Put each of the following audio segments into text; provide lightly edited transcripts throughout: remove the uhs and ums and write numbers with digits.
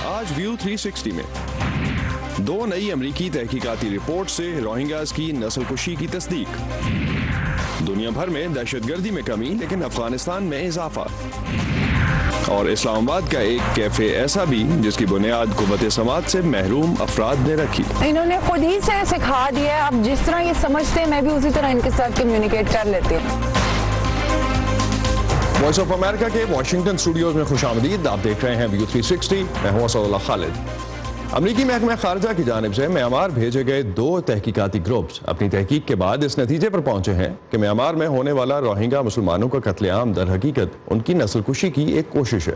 آج ویو 360 میں 2 نئی امریکی تحقیقاتی رپورٹ سے روہنگیاز کی نسل کشی کی تصدیق. دنیا بھر میں دہشت گردی میں کمی لیکن افغانستان میں اضافہ. اور اسلام آباد کا ایک کیفے ایسا بھی جس کی بنیاد قوت سماعت سے محروم افراد نے رکھی. انہوں نے خود ہی سے سکھا دیا. اب جس طرح یہ سمجھتے ہیں میں بھی اسی طرح ان کے ساتھ کمیونیکیٹ کر لیتی ہوں. وائس آف امریکہ کے واشنگٹن اسٹوڈیوز میں خوش آمدید. آپ دیکھ رہے ہیں ویو 360. میں ہوں اسد اللہ خالد. امریکی محکمہ خارجہ کی جانب سے میانمار بھیجے گئے 2 تحقیقاتی گروپس اپنی تحقیق کے بعد اس نتیجے پر پہنچے ہیں کہ میانمار میں ہونے والا روہنگا مسلمانوں کا قتل عام در حقیقت ان کی نسل کشی کی ایک کوشش ہے.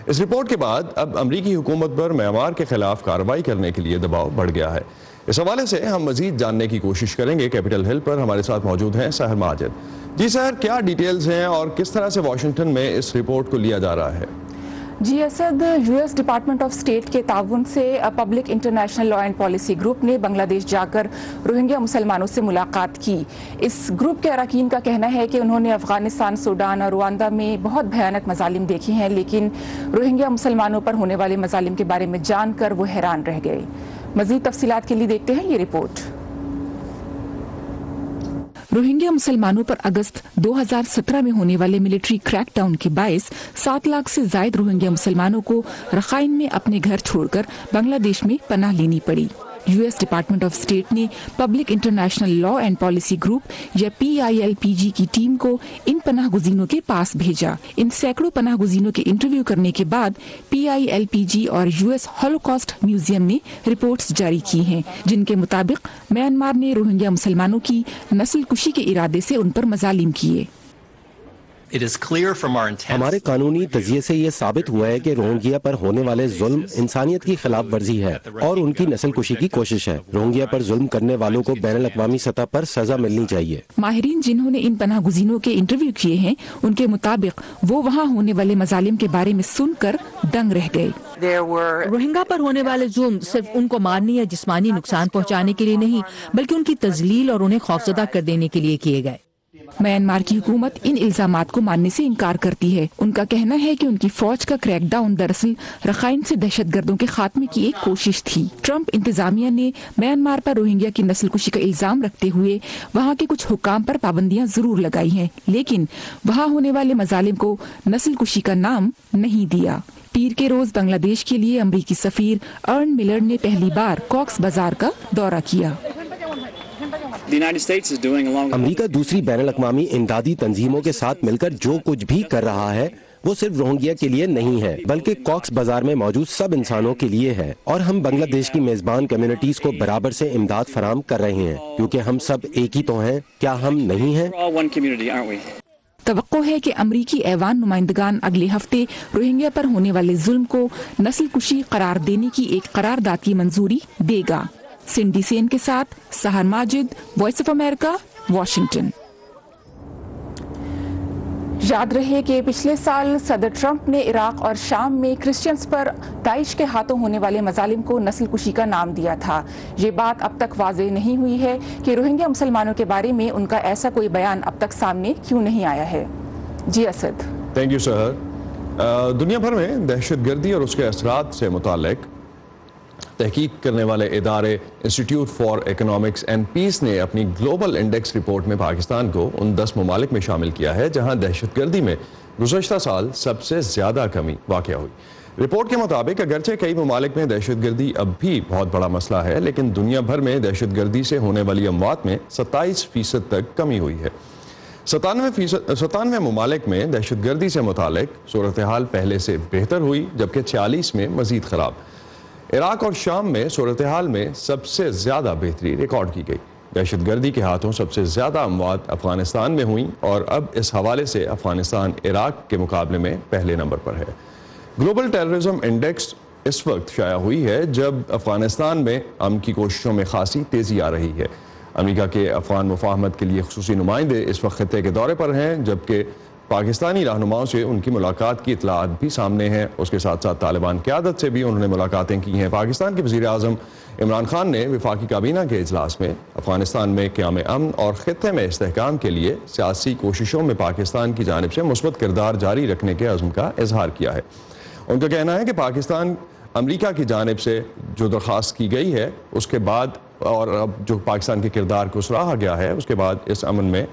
اس رپورٹ کے بعد اب امریکی حکومت پر میانمار کے خلاف کارروائی کرنے کے لیے دباؤ بڑھ گیا ہے. اس حوالے سے ہم مزید جاننے کی کوشش کریں گے. کیپٹل ہل پر ہمارے ساتھ موجود ہیں سحر ماجد. جی سحر، کیا ڈیٹیلز ہیں اور کس طرح سے واشنگٹن میں اس رپورٹ کو لیا جا رہا ہے؟ جی Asad, U S department of state کے تعاون سے public international law and policy group نے بنگلہ دیش جا کر روہنگیا مسلمانوں سے ملاقات کی. اس گروپ کے اراکین کا کہنا ہے کہ انہوں نے افغانستان، سوڈان اور روانڈا میں بہت بھیانک مظالم دیکھے ہیں، لیکن روہنگیا مسلمانوں پر ہونے والے مظالم کے بارے میں جان کر وہ حیران رہ گئے. مزید تفصیلات کے لیے دیکھتے ہیں یہ رپورٹ. روہنگیا مسلمانوں پر اگست 2017 میں ہونے والے ملٹری کریک ڈاؤن کے باعث 7 لاکھ سے زائد روہنگیا مسلمانوں کو رخائن میں اپنے گھر چھوڑ کر بنگلہ دیش میں پناہ لینی پڑی. U S department of state نے public international law and policy group یا PILPG کی ٹیم کو ان پناہ گزینوں کے پاس بھیجا. ان سینکڑوں پناہ گزینوں کے انٹرویو کرنے کے بعد PILPG اور US ہولوکاسٹ میوزیم نے رپورٹس جاری کی ہیں جن کے مطابق میانمار نے روہنگیا مسلمانوں کی نسل کشی کے ارادے سے ان پر مظالم کیے. ہمارے قانونی تجزیے سے یہ ثابت ہوا ہے کہ روہنگیا پر ہونے والے ظلم انسانیت کی خلاف ورزی ہے اور ان کی نسل کشی کی کوشش ہے. روہنگیا پر ظلم کرنے والوں کو بین الاقوامی سطح پر سزا ملنی چاہیے. ماہرین جنہوں نے ان پناہ گزینوں کے انٹرویو کیے ہیں ان کے مطابق وہ وہاں ہونے والے مظالم کے بارے میں سن کر دنگ رہ گئے. روہنگا پر ہونے والے ظلم صرف ان کو مارنے یا جسمانی نقصان پہنچانے کے لیے نہیں بلکہ ان کی تذلیل اور انہیں خوفزدہ کر دینے کے لیے کیے گئے. میانمار کی حکومت ان الزامات کو ماننے سے انکار کرتی ہے. ان کا کہنا ہے کہ ان کی فوج کا کریک ڈاؤن دراصل رخائن سے دہشت گردوں کے خاتمے کی ایک کوشش تھی. ٹرمپ انتظامیہ نے میانمار پر روہنگیا کی نسل کشی کا الزام رکھتے ہوئے وہاں کے کچھ حکام پر پابندیاں ضرور لگائی ہیں لیکن وہاں ہونے والے مظالم کو نسل کشی کا نام نہیں دیا. پیر کے روز بنگلہ دیش کے لیے امریکی سفیر ارن ملر نے پہلی بار کاکس بازار کا دورہ کیا. امریکہ دوسری بین الاقوامی امدادی تنظیموں کے ساتھ مل کر جو کچھ بھی کر رہا ہے وہ صرف روہنگیا کے لیے نہیں ہے بلکہ کاکس بازار میں موجود سب انسانوں کے لیے ہے. اور ہم بنگلہ دیش کی میزبان کمیونٹیز کو برابر سے امداد فراہم کر رہے ہیں کیونکہ ہم سب ایک ہی تو ہیں. کیا ہم نہیں ہیں؟ توقع ہے کہ امریکی ایوان نمائندگان اگلے ہفتے روہنگیا پر ہونے والے ظلم کو نسل کشی قرار دینے کی ایک قرارداد کی منظوری دے گا. سنڈی سین کے ساتھ Sahar Majid, voice of America, Washington. یاد رہے کہ پچھلے سال صدر ٹرمپ نے عراق اور شام میں کرسچنز پر داعش کے ہاتھوں ہونے والے مظالم کو نسل کشی کا نام دیا تھا. یہ بات اب تک واضح نہیں ہوئی ہے کہ روہنگیا مسلمانوں کے بارے میں ان کا ایسا کوئی بیان اب تک سامنے کیوں نہیں آیا ہے. جی اسد. تھینک یو سحر. دنیا بھر میں دہشت گردی اور اس کے اثرات سے متعلق تحقیق کرنے والے ادارے institute for economics and peace نے اپنی گلوبل انڈیکس رپورٹ میں پاکستان کو ان 10 ممالک میں شامل کیا ہے جہاں دہشت گردی میں گزشتہ سال سب سے زیادہ کمی واقع ہوئی. رپورٹ کے مطابق اگرچہ کئی ممالک میں دہشت گردی اب بھی بہت بڑا مسئلہ ہے لیکن دنیا بھر میں دہشت گردی سے ہونے والی اموات میں 27% تک کمی ہوئی ہے. 97 ممالک میں دہشت گردی سے متعلق صورتحال پہلے سے بہتر ہوئی جبکہ 46 میں مزید خراب. عراق اور شام میں صورتحال میں سب سے زیادہ بہتری ریکارڈ کی گئی. دہشت گردی کے ہاتھوں سب سے زیادہ اموات افغانستان میں ہوئیں اور اب اس حوالے سے افغانستان عراق کے مقابلے میں پہلے نمبر پر ہے. گلوبل ٹیررزم انڈیکس اس وقت شائع ہوئی ہے جب افغانستان میں امن کی کوششوں میں خاصی تیزی آ رہی ہے. امریکہ کے افغان مفاہمت کے لیے خصوصی نمائندے اس وقت خطے کے دورے پر ہیں جبکہ پاکستانی رہنماؤں سے ان کی ملاقات کی اطلاعات بھی سامنے ہیں. اس کے ساتھ ساتھ طالبان قیادت سے بھی انہوں نے ملاقاتیں کی ہیں. پاکستان کے وزیر اعظم عمران خان نے وفاقی کابینہ کے اجلاس میں افغانستان میں قیام امن اور خطے میں استحکام کے لیے سیاسی کوششوں میں پاکستان کی جانب سے مثبت کردار جاری رکھنے کے عزم کا اظہار کیا ہے. ان کا کہنا ہے کہ پاکستان امریکہ کی جانب سے جو درخواست کی گئی ہے اس کے بعد اور اب جو پاکستان کے کردار کو سراہا گیا ہے اس کے بعد اس امن میں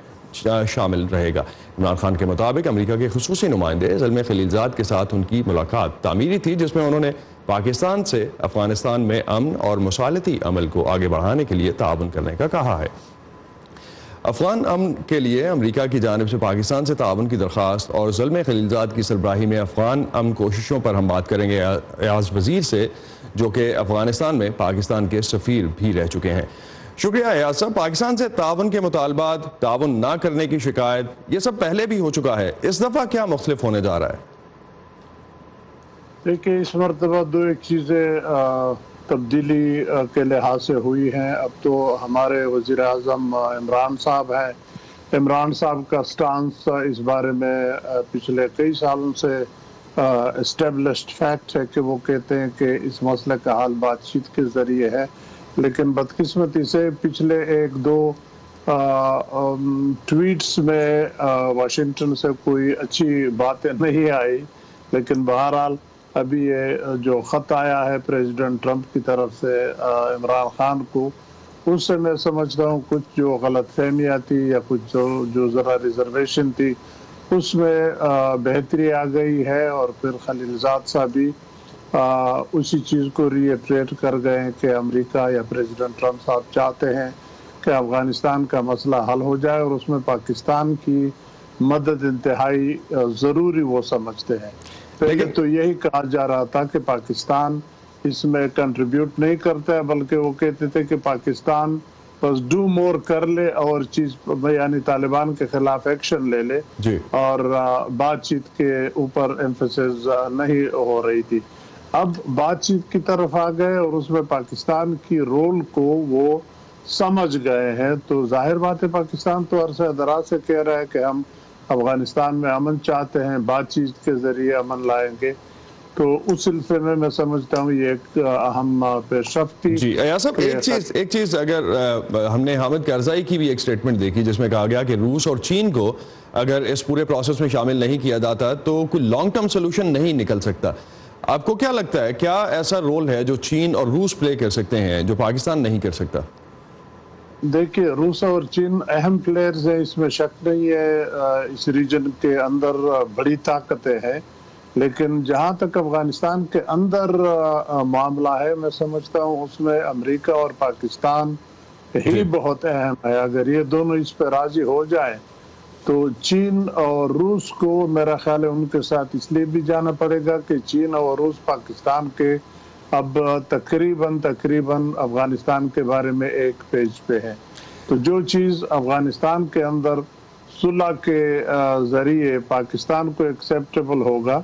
شامل رہے گا۔ عمران خان کے مطابق امریکہ کے خصوصی نمائندے زلمے خلیلزاد کے ساتھ ان کی ملاقات تعمیری تھی، جس میں انہوں نے پاکستان سے افغانستان میں امن اور مصالحتی عمل کو آگے بڑھانے کے لیے تعاون کرنے کا کہا ہے۔ افغان امن کے لیے امریکہ کی جانب سے پاکستان سے تعاون کی درخواست اور زلمے خلیلزاد کی سربراہی میں افغان امن کوششوں پر ہم بات کریں گے ایاز وزیر سے، جو کہ افغانستان میں پاکستان کے سفیر بھی رہ چکے ہیں۔ شکریہ ایاز صاحب۔ پاکستان سے تعاون کے مطالبات، تعاون نہ کرنے کی شکایت، یہ سب پہلے بھی ہو چکا ہے، اس دفعہ کیا مختلف ہونے جا رہا ہے؟ دیکھیں اس مرتبہ دو ایک چیزیں تبدیلی کے لحاظ سے ہوئی ہیں۔ اب تو ہمارے وزیر اعظم عمران صاحب ہیں، عمران صاحب کا سٹانس اس بارے میں پچھلے کئی سالوں سے اسٹیبلشڈ فیکٹ ہے کہ وہ کہتے ہیں کہ اس مسئلے کا حل بات چیت کے ذریعے ہے، لیکن بدقسمتی سے پچھلے ایک دو ٹویٹس میں واشنگٹن سے کوئی اچھی باتیں نہیں آئی، لیکن بہرحال ابھی یہ جو خط آیا ہے پریزیڈنٹ ٹرمپ کی طرف سے عمران خان کو، اس سے میں سمجھتا ہوں کچھ جو غلط فہمیاں تھی یا کچھ جو ذرا ریزرویشن تھی اس میں بہتری آ گئی ہے، اور پھر خلیلزاد صاحب بھی اسی چیز کو ری ایٹریٹ کر گئے ہیں کہ امریکہ یا پریزیڈنٹ ٹرمپ صاحب چاہتے ہیں کہ افغانستان کا مسئلہ حل ہو جائے، اور اس میں پاکستان کی مدد انتہائی ضروری وہ سمجھتے ہیں۔ پہلے تو یہی کہا جا رہا تھا کہ پاکستان اس میں کنٹریبیوٹ نہیں کرتا ہے، بلکہ وہ کہتے تھے کہ پاکستان بس ڈو مور کر لے اور چیز یعنی طالبان کے خلاف ایکشن لے لے، اور بات چیت کے اوپر ایمفیسس نہیں ہو رہی تھی۔ اب بات چیت کی طرف آ گئے اور اس میں پاکستان کی رول کو وہ سمجھ گئے ہیں، تو ظاہر بات ہے پاکستان تو عرصہ دراز سے کہہ رہا ہے کہ ہم افغانستان میں امن چاہتے ہیں، بات چیت کے ذریعے امن لائیں گے، تو اس سلسلے میں میں سمجھتا ہوں یہ ایک اہم پیش رفت تھی۔ جی ایاز صاحب، ایک چیز اگر ہم نے حامد کرزائی کی بھی ایک سٹیٹمنٹ دیکھی جس میں کہا گیا کہ روس اور چین کو اگر اس پورے پروسیس میں شامل نہیں کیا جاتا تو کوئی لانگ ٹرم سولوشن نہیں نکل سکتا۔ آپ کو کیا لگتا ہے، کیا ایسا رول ہے جو چین اور روس پلے کر سکتے ہیں جو پاکستان نہیں کر سکتا؟ دیکھیے روس اور چین اہم پلیئرز ہیں، اس میں شک نہیں ہے، اس ریجن کے اندر بڑی طاقتیں ہیں، لیکن جہاں تک افغانستان کے اندر معاملہ ہے میں سمجھتا ہوں اس میں امریکہ اور پاکستان ہی بہت اہم ہے۔ اگر یہ دونوں اس پہ راضی ہو جائیں تو چین اور روس کو میرا خیال ہے ان کے ساتھ اس لیے بھی جانا پڑے گا کہ چین اور روس پاکستان کے اب تقریباً افغانستان کے بارے میں ایک پیج پہ ہے، تو جو چیز افغانستان کے اندر صلح کے ذریعے پاکستان کو ایکسیپٹیبل ہوگا،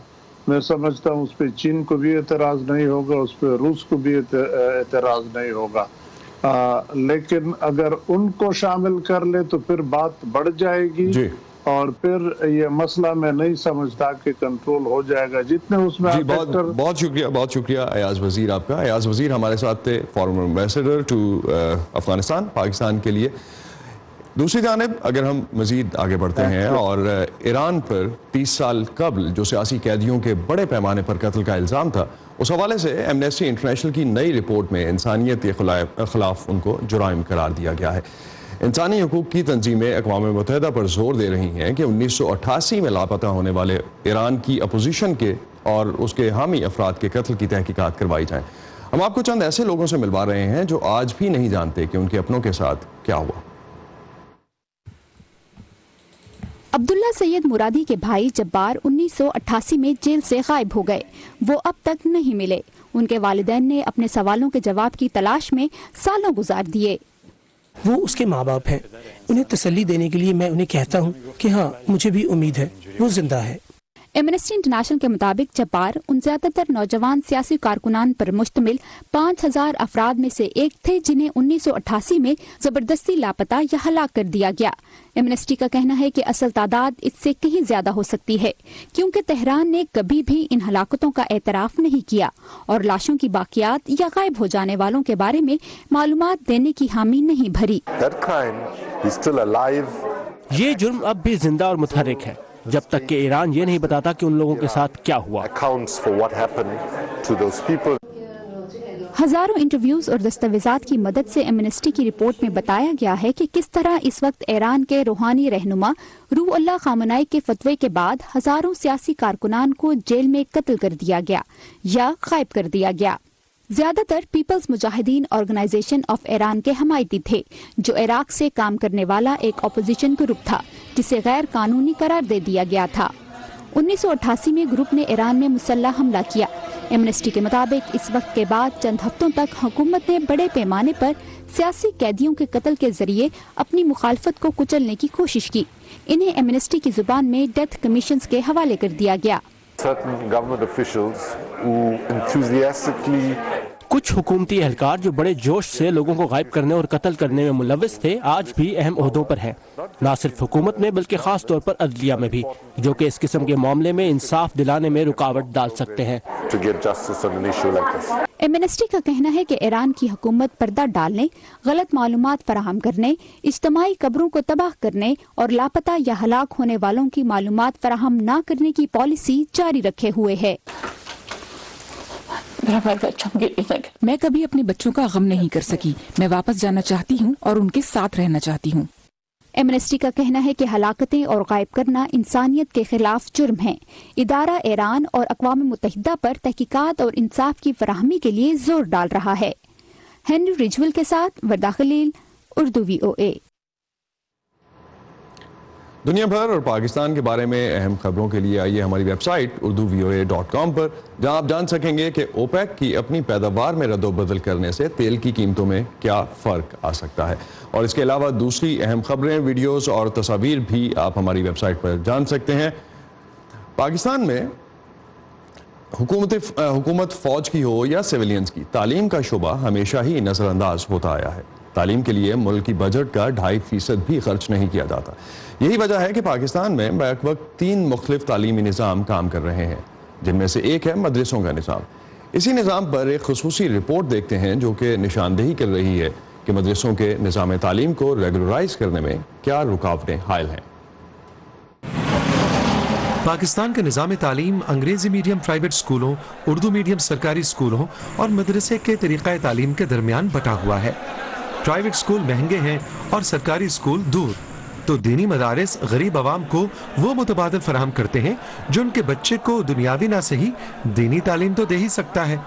میں سمجھتا ہوں اس پہ چین کو بھی اعتراض نہیں ہوگا، اس پہ روس کو بھی اعتراض نہیں ہوگا، لیکن اگر ان کو شامل کر لے تو پھر بات بڑھ جائے گی، اور پھر یہ مسئلہ میں نہیں سمجھتا کہ کنٹرول ہو جائے گا جتنے اس میں۔ بہت شکریہ ایاز وزیر آپ کا۔ ایاز وزیر ہمارے ساتھ تھے، former ambassador to Afghanistan, Pakistan کے لیے۔ دوسری جانب اگر ہم مزید آگے بڑھتے ہیں اور ایران پر 30 سال قبل جو سیاسی قیدیوں کے بڑے پیمانے پر قتل کا الزام تھا، اس حوالے سے ایمنسٹی انٹرنیشنل کی نئی رپورٹ میں انسانیت کے خلاف ان کو جرائم قرار دیا گیا ہے۔ انسانی حقوق کی تنظیمیں اقوام متحدہ پر زور دے رہی ہیں کہ 1988 میں لاپتہ ہونے والے ایران کی اپوزیشن کے اور اس کے حامی افراد کے قتل کی تحقیقات کروائی جائیں۔ ہم آپ کو چند ایسے لوگوں سے ملوا رہے ہیں جو آج بھی نہیں جانتے کہ ان کے اپنوں کے ساتھ کیا ہوا۔ عبداللہ سید مرادی کے بھائی جبار 1988 میں جیل سے غائب ہو گئے، وہ اب تک نہیں ملے۔ ان کے والدین نے اپنے سوالوں کے جواب کی تلاش میں سالوں گزار دیے۔ وہ اس کے ماں باپ ہیں، انہیں تسلی دینے کے لیے میں انہیں کہتا ہوں کہ ہاں مجھے بھی امید ہے، وہ زندہ ہے۔ ایمنسٹی انٹرنیشنل کے مطابق جبار ان زیادہ تر نوجوان سیاسی کارکنان پر مشتمل 5000 افراد میں سے ایک تھے جنہیں 1988 میں زبردستی لاپتہ یا ہلاک کر دیا گیا۔ ایمنسٹی کا کہنا ہے کہ اصل تعداد اس سے کہیں زیادہ ہو سکتی ہے، کیونکہ تہران نے کبھی بھی ان ہلاکتوں کا اعتراف نہیں کیا اور لاشوں کی باقیات یا غائب ہو جانے والوں کے بارے میں معلومات دینے کی حامی نہیں بھری۔ یہ جرم اب بھی زندہ اور متحرک ہے جب تک کہ ایران یہ نہیں بتاتا کہ ان لوگوں کے ساتھ کیا ہوا۔ ہزاروں انٹرویوز اور دستاویزات کی مدد سے ایمنسٹی کی رپورٹ میں بتایا گیا ہے کہ کس طرح اس وقت ایران کے روحانی رہنما روح اللہ خامنائی کے فتوے کے بعد ہزاروں سیاسی کارکنان کو جیل میں قتل کر دیا گیا یا غائب کر دیا گیا۔ زیادہ تر پیپلز مجاہدین آرگنائزیشن آف ایران کے حمایتی تھے، جو عراق سے کام کرنے والا ایک اپوزیشن گروپ تھا جسے غیر قانونی قرار دے دیا گیا تھا۔ 1988 میں گروپ نے ایران میں مسلح حملہ کیا۔ ایمنسٹی کے مطابق اس وقت کے بعد چند ہفتوں تک حکومت نے بڑے پیمانے پر سیاسی قیدیوں کے قتل کے ذریعے اپنی مخالفت کو کچلنے کی کوشش کی۔ انہیں ایمنسٹی کی زبان میں ڈیتھ کمیشنز کے حوالے کر دیا گیا۔ کچھ حکومتی اہلکار جو بڑے جوش سے لوگوں کو غائب کرنے اور قتل کرنے میں ملوث تھے آج بھی اہم عہدوں پر ہیں، نہ صرف حکومت میں بلکہ خاص طور پر عدلیہ میں بھی، جو کہ اس قسم کے معاملے میں انصاف دلانے میں رکاوٹ ڈال سکتے ہیں۔ ایمنسٹی کا کہنا ہے کہ ایران کی حکومت پردہ ڈالنے، غلط معلومات فراہم کرنے، اجتماعی قبروں کو تباہ کرنے اور لاپتہ یا ہلاک ہونے والوں کی معلومات فراہم نہ کرنے کی پالیسی جاری رکھے ہوئے ہے۔ میں کبھی اپنے بچوں کا غم نہیں کر سکی، میں واپس جانا چاہتی ہوں اور ان کے ساتھ رہنا چاہتی ہوں۔ ایمنسٹی کا کہنا ہے کہ ہلاکتیں اور غائب کرنا انسانیت کے خلاف جرم ہیں۔ ادارہ ایران اور اقوام متحدہ پر تحقیقات اور انصاف کی فراہمی کے لیے زور ڈال رہا ہے۔ ہنری رجول کے ساتھ وردہ خلیل، اردو VOA۔ دنیا بھر اور پاکستان کے بارے میں اہم خبروں کے لیے آئیے ہماری ویب سائٹ urduvoa.com پر، جہاں آپ جان سکیں گے کہ اوپیک کی اپنی پیداوار میں رد و بدل کرنے سے تیل کی قیمتوں میں کیا فرق آ سکتا ہے، اور اس کے علاوہ دوسری اہم خبریں، ویڈیوز اور تصاویر بھی آپ ہماری ویب سائٹ پر جان سکتے ہیں۔ پاکستان میں حکومت فوج کی ہو یا سیولینز کی، تعلیم کا شعبہ ہمیشہ ہی نظر انداز ہوتا آیا ہے۔ تعلیم کے لیے ملک کی بجٹ کا 2.5% بھی خرچ نہیں کیا جاتا۔ یہی وجہ ہے کہ پاکستان میں بیک وقت 3 مختلف تعلیمی نظام کام کر رہے ہیں، جن میں سے ایک ہے مدرسوں کا نظام۔ اسی نظام پر ایک خصوصی رپورٹ دیکھتے ہیں جو کہ نشاندہی کر رہی ہے کہ مدرسوں کے نظام تعلیم کو ریگولرائز کرنے میں کیا رکاوٹیں حائل ہیں۔ پاکستان کا نظام تعلیم انگریزی میڈیم پرائیویٹ اسکولوں، اردو میڈیم سرکاری اسکولوں اور مدرسے کے طریقہ تعلیم کے درمیان بٹا ہوا ہے۔ پرائیویٹ اسکول مہنگے ہیں اور سرکاری اسکول دور، تو دینی مدارس غریب عوام کو وہ متبادل فراہم کرتے ہیں جو ان کے بچے کو دنیاوی نہ صحیح دینی تعلیم تو دے ہی سکتا ہے۔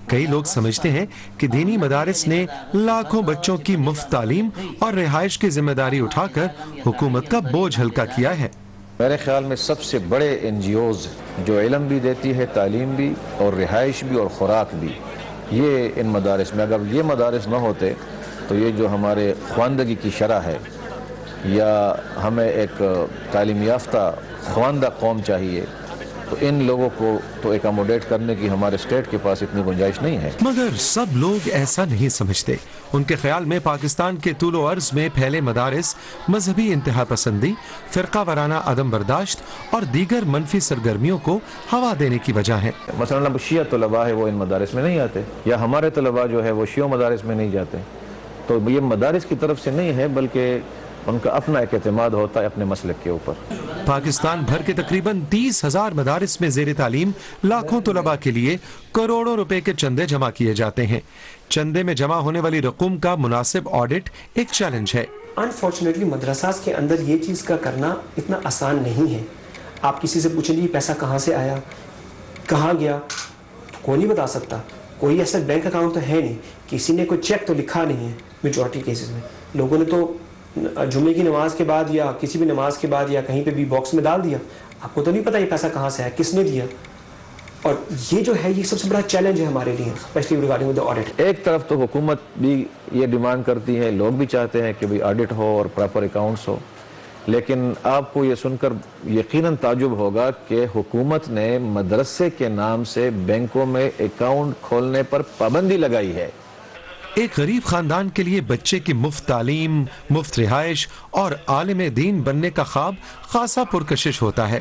کئی لوگ سمجھتے ہیں کہ دینی مدارس نے لاکھوں بچوں کی مفت تعلیم اور رہائش کی ذمہ داری اٹھا کر حکومت کا بوجھ ہلکا کیا ہے۔ میرے خیال میں سب سے بڑے NGOs جو علم بھی دیتی ہے، تعلیم بھی اور رہائش بھی اور خوراک بھی، یہ ان مدارس میں، اگر یہ مدارس نہ ہوتے تو یہ جو ہمارے خواندگی کی شرح ہے، یا ہمیں ایک تعلیم یافتہ خواندہ قوم چاہیے، تو ان لوگوں کو تو اکاموڈیٹ کرنے کی ہمارے اسٹیٹ کے پاس اتنی گنجائش نہیں ہے۔ مگر سب لوگ ایسا نہیں سمجھتے۔ ان کے خیال میں پاکستان کے طول و عرض میں پھیلے مدارس مذہبی انتہا پسندی، فرقہ وارانہ عدم برداشت اور دیگر منفی سرگرمیوں کو ہوا دینے کی وجہ ہے۔ مثلا شیعہ طلباء ہے وہ ان مدارس میں نہیں آتے، یا ہمارے طلباء جو ہے وہ شیعہ مدارس میں نہیں جاتے، تو یہ مدارس کی طرف سے نہیں ہے، بلکہ ان کا اپنا ایک اعتماد ہوتا ہے اپنے مسلک کے اوپر۔ پاکستان بھر کے تقریباً 30,000 مدارس میں زیر تعلیم لاکھوں طلباء کے لیے کروڑوں روپے کے چندے جمع کیے جاتے ہیں۔ چندے میں جمع ہونے والی رقم کا مناسب آڈٹ ایک چیلنج ہے۔ انفارچونیٹلی مدرساس کے اندر یہ چیز کا کرنا اتنا آسان نہیں ہے۔ آپ کسی سے پوچھیں گے پیسہ کہاں سے آیا، کہاں گیا، کوئی نہیں بتا سکتا۔ کوئی ایسا بینک اکاؤنٹ تو ہے نہیں، کسی نے کوئی چیک تو لکھا نہیں ہے۔ میجورٹی کیسز میں لوگوں نے تو جمعے کی نماز کے بعد یا کسی بھی نماز کے بعد یا کہیں پہ بھی باکس میں ڈال دیا، آپ کو تو نہیں پتا یہ پیسہ کہاں سے ہے، کس نے دیا۔ اور یہ جو ہے یہ سب سے بڑا چیلنج ہے ہمارے لیے، specially regarding with the audit. ایک طرف تو حکومت بھی یہ ڈیمانڈ کرتی ہے، لوگ بھی چاہتے ہیں کہ آڈٹ ہو اور پراپر اکاؤنٹس ہو، لیکن آپ کو یہ سن کر یقیناً تعجب ہوگا کہ حکومت نے مدرسے کے نام سے بینکوں میں اکاؤنٹ کھولنے پر پابندی لگائی ہے۔ ایک غریب خاندان کے لیے بچے کی مفت تعلیم، مفت رہائش اور عالم دین بننے کا خواب خاصا پرکشش ہوتا ہے۔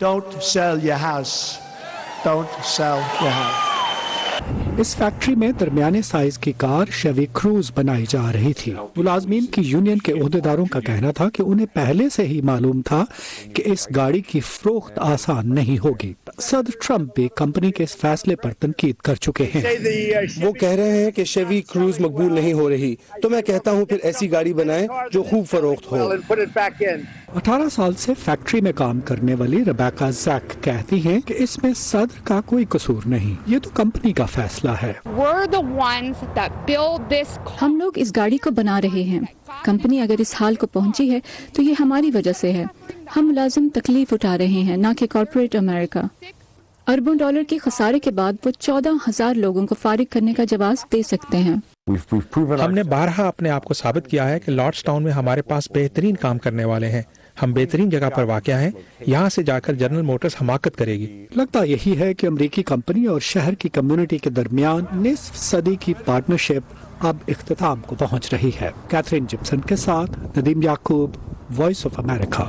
Don't sell your house. Don't sell your house. اس فیکٹری میں درمیانے سائز کی کار شیوی کروز بنائی جا رہی تھی. ملازمین کی یونین کے عہدیداروں کا کہنا تھا کہ انہیں پہلے سے ہی معلوم تھا کہ اس گاڑی کی فروخت آسان نہیں ہوگی. صدر ٹرمپ بھی کمپنی کے اس فیصلے پر تنقید کر چکے ہیں. وہ کہہ رہے ہیں کہ شیوی کروز مقبول نہیں ہو رہی، تو میں کہتا ہوں پھر ایسی گاڑی بنائیں جو خوب فروخت ہو. 18 سال سے فیکٹری میں کام کرنے والی ریبیکا زیک کہتی ہیں کہ اس میں صدر کا کوئی قصور نہیں، یہ تو کمپنی کا فیصلہ ہے. ہم لوگ اس گاڑی کو بنا رہے ہیں. کمپنی اگر اس حال کو پہنچی ہے تو یہ ہماری وجہ سے ہے. ہم ملازم تکلیف اٹھا رہے ہیں، نہ کہ کارپوریٹ امریکہ. اربوں ڈالر کے خسارے کے بعد وہ 14,000 لوگوں کو فارغ کرنے کا جواز دے سکتے ہیں. ہم نے بارہا اپنے آپ کو ثابت کیا ہے کہ لارڈز ٹاؤن میں ہمارے پاس بہترین کام کرنے والے ہیں. ہم بہترین جگہ پر واقع ہیں. یہاں سے جا کر جنرل موٹرز حماقت کرے گی. لگتا یہی ہے کہ امریکی کمپنی اور شہر کی کمیونٹی کے درمیان نصف صدی کی پارٹنرشپ اب اختتام کو پہنچ رہی ہے. کیتھرین جپسن کے ساتھ ندیم یعقوب، وائس آف امریکہ.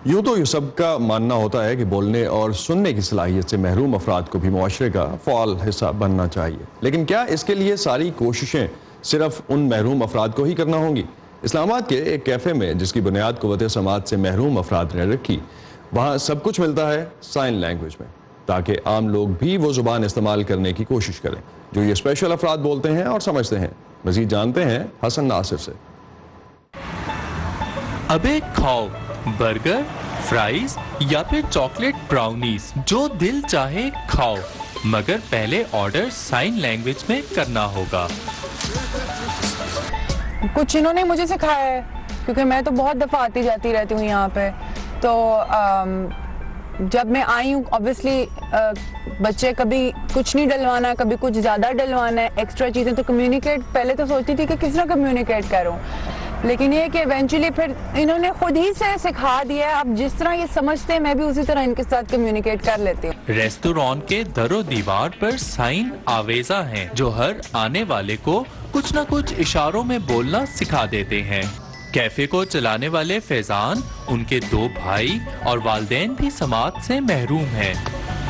یوں تو یہ سب کا ماننا ہوتا ہے کہ بولنے اور سننے کی صلاحیت سے محروم افراد کو بھی معاشرے کا فعال حصہ بننا چاہیے، لیکن کیا اس کے لیے ساری کوششیں صرف ان محروم افراد کو ہی کرنا ہوں گی؟ اسلام آباد کے ایک کیفے میں جس کی بنیاد قوت سماعت سے محروم افراد نے رکھی، وہاں سب کچھ ملتا ہے سائن لینگویج میں، تاکہ عام لوگ بھی وہ زبان استعمال کرنے کی کوشش کریں جو یہ اسپیشل افراد بولتے ہیں اور سمجھتے ہیں. مزید جانتے ہیں حسن ناصر سے. ابے کھاؤ برگر، فرائز یا پھر چاکلیٹ براؤنیز، جو دل چاہے کھاؤ، مگر پہلے آرڈر سائن لینگویج میں کرنا ہوگا. کچھ انہوں نے مجھے سکھایا ہے کیونکہ میں تو بہت دفعہ آتی جاتی رہتی ہوں یہاں پہ. تو جب میں آئی ہوں اوبیسلی بچے کبھی کچھ نہیں ڈلوانا، کبھی کچھ زیادہ ڈلوانا ہے، ایکسٹرا چیزیں. تو کمیونیکیٹ پہلے تو سوچتی تھی کہ کس طرح کمیونیکیٹ کروں، لیکن یہ کہ ایونچولی پھر انہوں نے خود ہی سے سکھا دیا ہے. اب جس طرح یہ سمجھتے ہیں میں بھی اسی طرح ان کے ساتھ کمیونیکیٹ کر لیتی ہوں. ریستوران کے در و دیوار پر سائن آویزہ ہیں جو ہر آنے والے کو کچھ نہ کچھ اشاروں میں بولنا سکھا دیتے ہیں. کیفے کو چلانے والے فیضان، ان کے 2 بھائی اور والدین بھی سماعت سے محروم ہیں.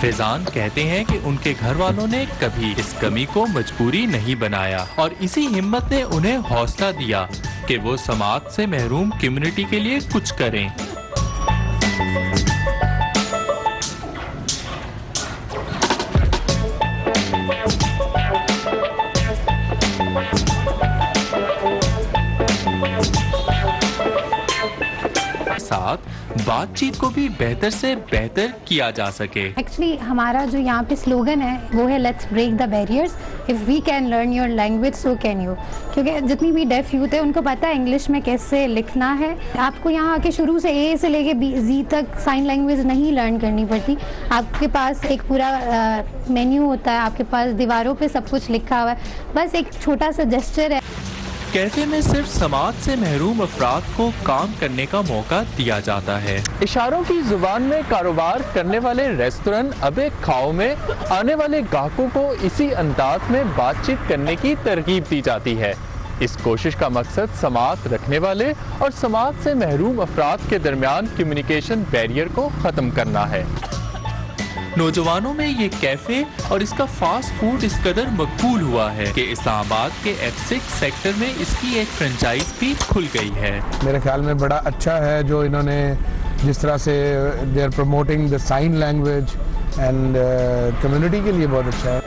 فیضان کہتے ہیں کہ ان کے گھر والوں نے کبھی اس کمی کو مجبوری نہیں بنایا اور اسی ہمت نے انہیں حوصلہ دیا کہ وہ سماعت سے محروم کمیونٹی کے لیے کچھ کریں. ساتھ بات چیت کو بھی بہتر سے بہتر کیا جا سکے. ایکچولی ہمارا جو یہاں پہ سلوگن ہے وہ ہے let's break the barriers, if we can learn your language so can you. کیونکہ جتنی بھی ڈیف یوتھ ہے ان کو پتہ ہے انگلش میں کیسے لکھنا ہے. آپ کو یہاں آ کے شروع سے اے سے لے کے زی تک سائن لینگویج نہیں لرن کرنی پڑتی. آپ کے پاس ایک پورا مینیو ہوتا ہے، آپ کے پاس دیواروں پہ سب کچھ لکھا ہوا ہے، بس ایک چھوٹا سا جسچر ہے. کیفے میں صرف سماعت سے محروم افراد کو کام کرنے کا موقع دیا جاتا ہے. اشاروں کی زبان میں کاروبار کرنے والے ریسٹورنٹ ابے کھاؤ میں آنے والے گاہکوں کو اسی انداز میں بات چیت کرنے کی ترغیب دی جاتی ہے. اس کوشش کا مقصد سماعت رکھنے والے اور سماعت سے محروم افراد کے درمیان کمیونیکیشن بیریئر کو ختم کرنا ہے. نوجوانوں میں یہ کیفے اور اس کا فاسٹ فوڈ اس قدر مقبول ہوا ہے کہ اسلام آباد کے F6 سیکٹر میں اس کی ایک فرنچائز بھی کھل گئی ہے. میرے خیال میں بڑا اچھا ہے جو انہوں نے جس طرح سے they are promoting the sign language and community کے لیے بہت اچھا ہے.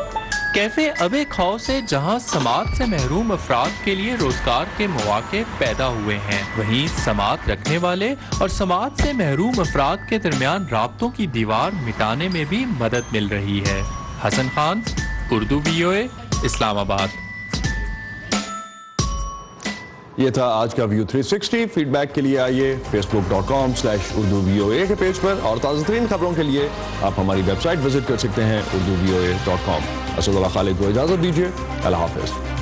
کیفے ابے کھاؤ سے جہاں سماعت سے محروم افراد کے لیے روزگار کے مواقع پیدا ہوئے ہیں، وہیں سماعت رکھنے والے اور سماعت سے محروم افراد کے درمیان رابطوں کی دیوار مٹانے میں بھی مدد مل رہی ہے. حسن خان، اردو VOA، اسلام آباد. یہ تھا آج کا ویو 360. فیڈ بیک کے لیے آئیے facebook.com/urduvoa کے پیج پر، اور تازہ ترین خبروں کے لیے آپ ہماری ویب سائٹ وزٹ کر سکتے ہیں urduvoa.com. اسد اللہ خالد کو اجازت دیجیے. اللہ حافظ.